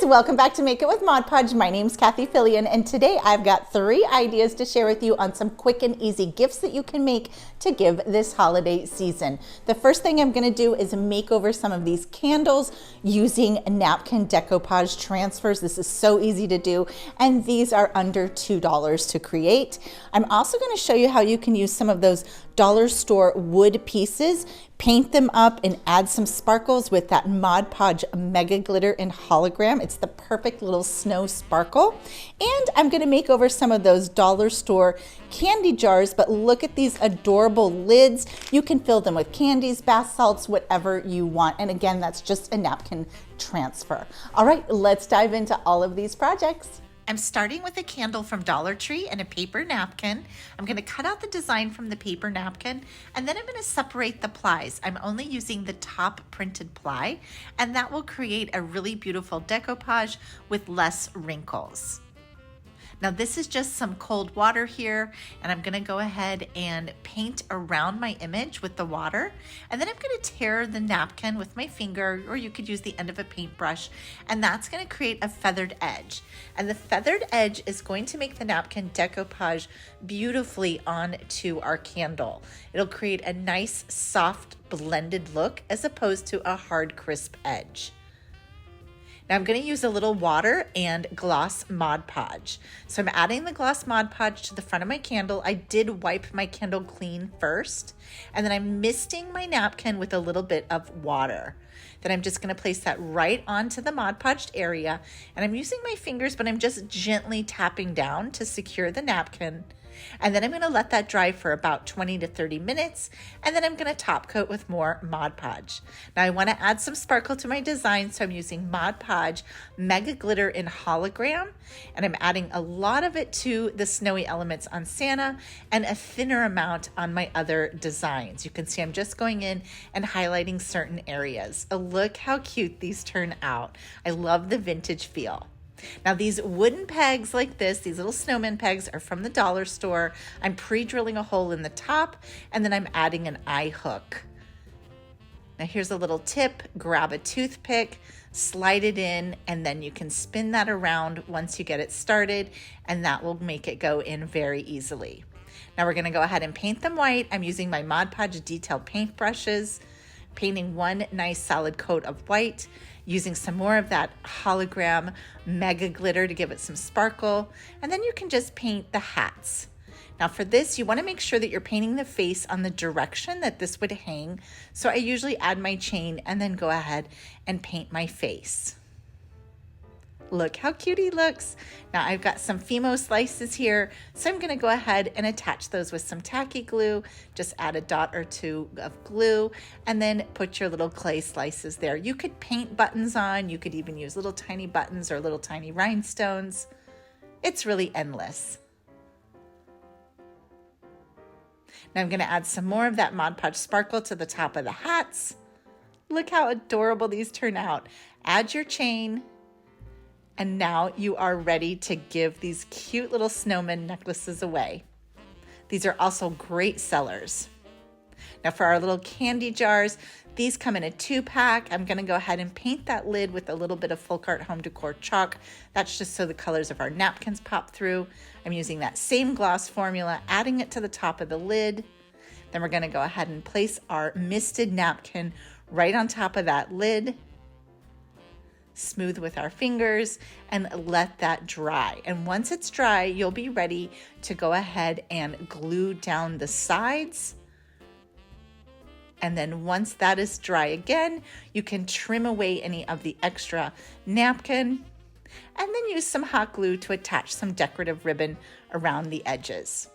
welcome back to Make It with Mod Podge. My name's Cathie and today I've got 3 ideas to share with you on some quick and easy gifts that you can make to give this holiday season. The first thing I'm going to do is make over some of these candles using napkin decoupage transfers. This is so easy to do, and these are under $2 to create. I'm also going to show you how you can use some of those dollar store wood pieces, paint them up and add some sparkles with that Mod Podge Mega Glitter in Hologram. It's the perfect little snow sparkle. And I'm going to make over some of those dollar store candy jars, but look at these adorable lids. You can fill them with candies, bath salts, whatever you want. And again, that's just a napkin transfer. All right, let's dive into all of these projects. I'm starting with a candle from Dollar Tree and a paper napkin. I'm going to cut out the design from the paper napkin, and then I'm going to separate the plies. I'm only using the top printed ply, and that will create a really beautiful decoupage with less wrinkles. Now this is just some cold water here, and I'm gonna go ahead and paint around my image with the water, and then I'm gonna tear the napkin with my finger, or you could use the end of a paintbrush, and that's gonna create a feathered edge. And the feathered edge is going to make the napkin decoupage beautifully onto our candle. It'll create a nice, soft, blended look as opposed to a hard, crisp edge. Now I'm going to use a little water and gloss Mod Podge. So I'm adding the gloss Mod Podge to the front of my candle. I did wipe my candle clean first, and then I'm misting my napkin with a little bit of water. Then I'm just going to place that right onto the Mod Podged area, and I'm using my fingers, but I'm just gently tapping down to secure the napkin. And then I'm going to let that dry for about 20 to 30 minutes, and then I'm going to top coat with more Mod Podge. Now I want to add some sparkle to my design, so I'm using Mod Podge Mega Glitter in Hologram, and I'm adding a lot of it to the snowy elements on Santa and a thinner amount on my other designs. You can see I'm just going in and highlighting certain areas. Oh, look how cute these turn out. I love the vintage feel. Now these wooden pegs like this, these little snowman pegs, are from the dollar store. I'm pre-drilling a hole in the top, and then I'm adding an eye hook. Now here's a little tip: grab a toothpick, slide it in, and then you can spin that around once you get it started, and that will make it go in very easily. Now we're going to go ahead and paint them white. I'm using my Mod Podge detail paint brushes, painting one nice solid coat of white, using some more of that hologram mega glitter to give it some sparkle, and then you can just paint the hats. Now for this, you want to make sure that you're painting the face on the direction that this would hang, so I usually add my chain and then go ahead and paint my face. Look how cute he looks. Now I've got some Fimo slices here, so I'm going to go ahead and attach those with some tacky glue. Just add a dot or two of glue, and then put your little clay slices there. You could paint buttons on, you could even use little tiny buttons or little tiny rhinestones. It's really endless. Now I'm going to add some more of that Mod Podge sparkle to the top of the hats. Look how adorable these turn out. Add your chain, and now you are ready to give these cute little snowman necklaces away. These are also great sellers. Now for our little candy jars, these come in a 2-pack. I'm gonna go ahead and paint that lid with a little bit of Folk Art Home Decor chalk. That's just so the colors of our napkins pop through. I'm using that same gloss formula, adding it to the top of the lid. Then we're gonna go ahead and place our misted napkin right on top of that lid. Smooth with our fingers and let that dry. And once it's dry, you'll be ready to go ahead and glue down the sides. And then once that is dry again, you can trim away any of the extra napkin, and then use some hot glue to attach some decorative ribbon around the edges.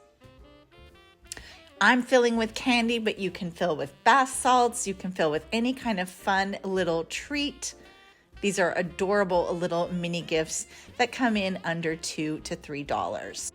I'm filling with candy, but you can fill with bath salts. You can fill with any kind of fun little treat. These are adorable little mini gifts that come in under $2 to $3.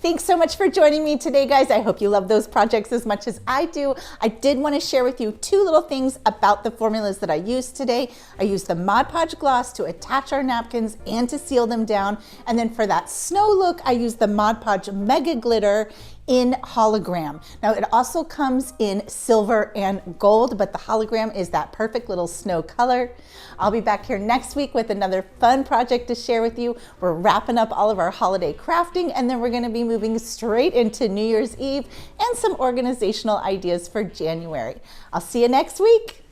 Thanks so much for joining me today, guys. I hope you love those projects as much as I do. I did want to share with you 2 little things about the formulas that I used today. I used the Mod Podge gloss to attach our napkins and to seal them down. And then for that snow look, I used the Mod Podge Mega Glitter in hologram. Now it also comes in silver and gold, but the hologram is that perfect little snow color. I'll be back here next week with another fun project to share with you. We're wrapping up all of our holiday crafting, and then we're going to be moving straight into New Year's Eve and some organizational ideas for January. I'll see you next week.